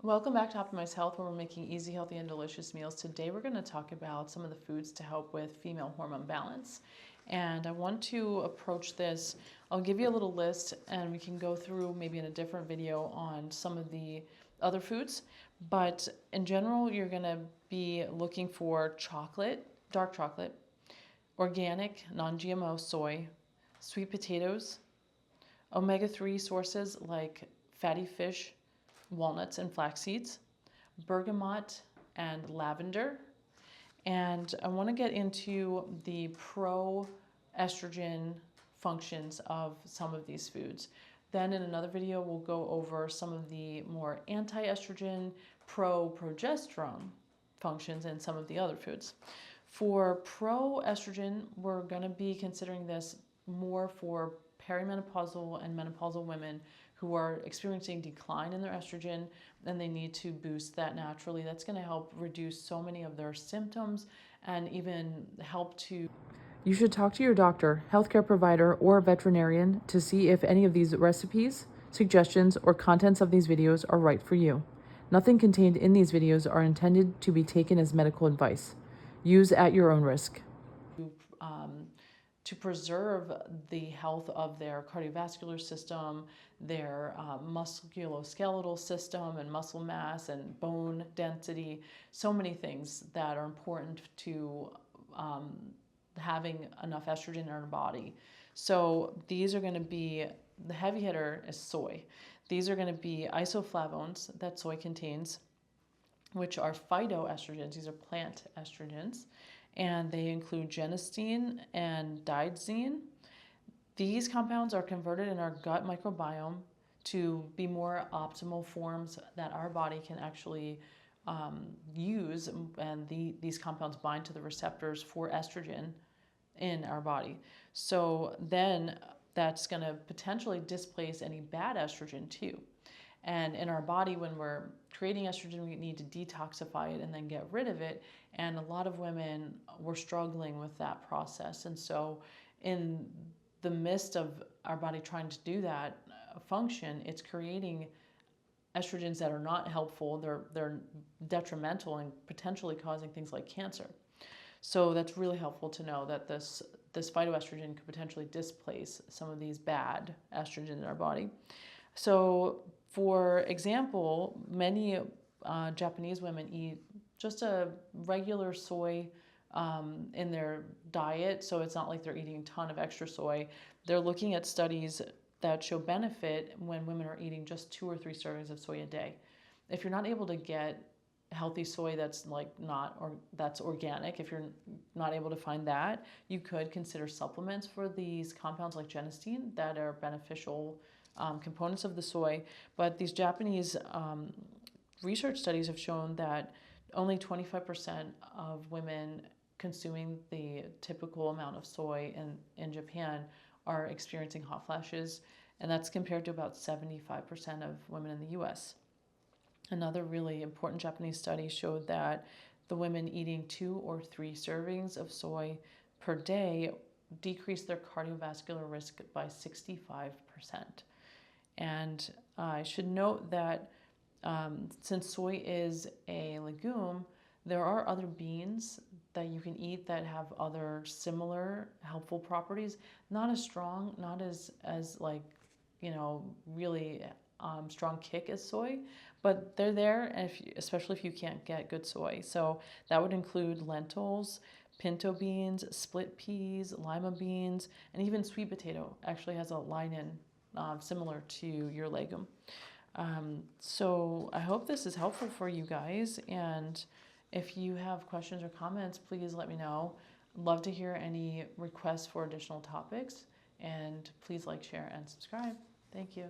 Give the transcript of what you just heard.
Welcome back to Optimize Health, where we're making easy, healthy, and delicious meals. Today we're going to talk about some of the foods to help with female hormone balance. And I want to approach this, I'll give you a little list and we can go through maybe in a different video on some of the other foods. But in general, you're going to be looking for chocolate, dark chocolate, organic, non-GMO soy, sweet potatoes, omega-3 sources like fatty fish, walnuts and flax seeds, bergamot and lavender. And I want to get into the pro-estrogen functions of some of these foods. Then in another video, we'll go over some of the more anti-estrogen, pro-progesterone functions in some of the other foods. For pro-estrogen, we're going to be considering this more for perimenopausal and menopausal women who are experiencing decline in their estrogen, and they need to boost that naturally. That's going to help reduce so many of their symptoms and even help to... You should talk to your doctor, healthcare provider, or veterinarian to see if any of these recipes, suggestions, or contents of these videos are right for you. Nothing contained in these videos are intended to be taken as medical advice. Use at your own risk. To preserve the health of their cardiovascular system, their musculoskeletal system and muscle mass and bone density, so many things that are important to having enough estrogen in our body. So these are going to be, the heavy hitter is soy. These are going to be isoflavones that soy contains, which are phytoestrogens. These are plant estrogens, and they include genistein and digoxin. These compounds are converted in our gut microbiome to be more optimal forms that our body can actually use, and these compounds bind to the receptors for estrogen in our body. So then that's going to potentially displace any bad estrogen too. And in our body, when we're creating estrogen, we need to detoxify it and then get rid of it. And a lot of women were struggling with that process. And so in the midst of our body trying to do that function, it's creating estrogens that are not helpful. They're detrimental and potentially causing things like cancer. So that's really helpful to know that this phytoestrogen could potentially displace some of these bad estrogen in our body. So for example, many Japanese women eat just a regular soy in their diet, so it's not like they're eating a ton of extra soy. They're looking at studies that show benefit when women are eating just 2 or 3 servings of soy a day. If you're not able to get healthy soy that's that's organic, if you're not able to find that, you could consider supplements for these compounds like genistein that are beneficial components of the soy. But these Japanese research studies have shown that only 25% of women consuming the typical amount of soy in Japan are experiencing hot flashes, and that's compared to about 75% of women in the US. Another really important Japanese study showed that the women eating 2 or 3 servings of soy per day decreased their cardiovascular risk by 65%. And I should note that since soy is a legume, there are other beans that you can eat that have other similar helpful properties. Not as strong, not as like, really strong kick as soy, but they're there, especially if you can't get good soy. So that would include lentils, pinto beans, split peas, lima beans, and even sweet potato actually has a lignin similar to your legume. So I hope this is helpful for you guys, and if you have questions or comments, please let me know. I'd love to hear any requests for additional topics, and please like, share, and subscribe. Thank you.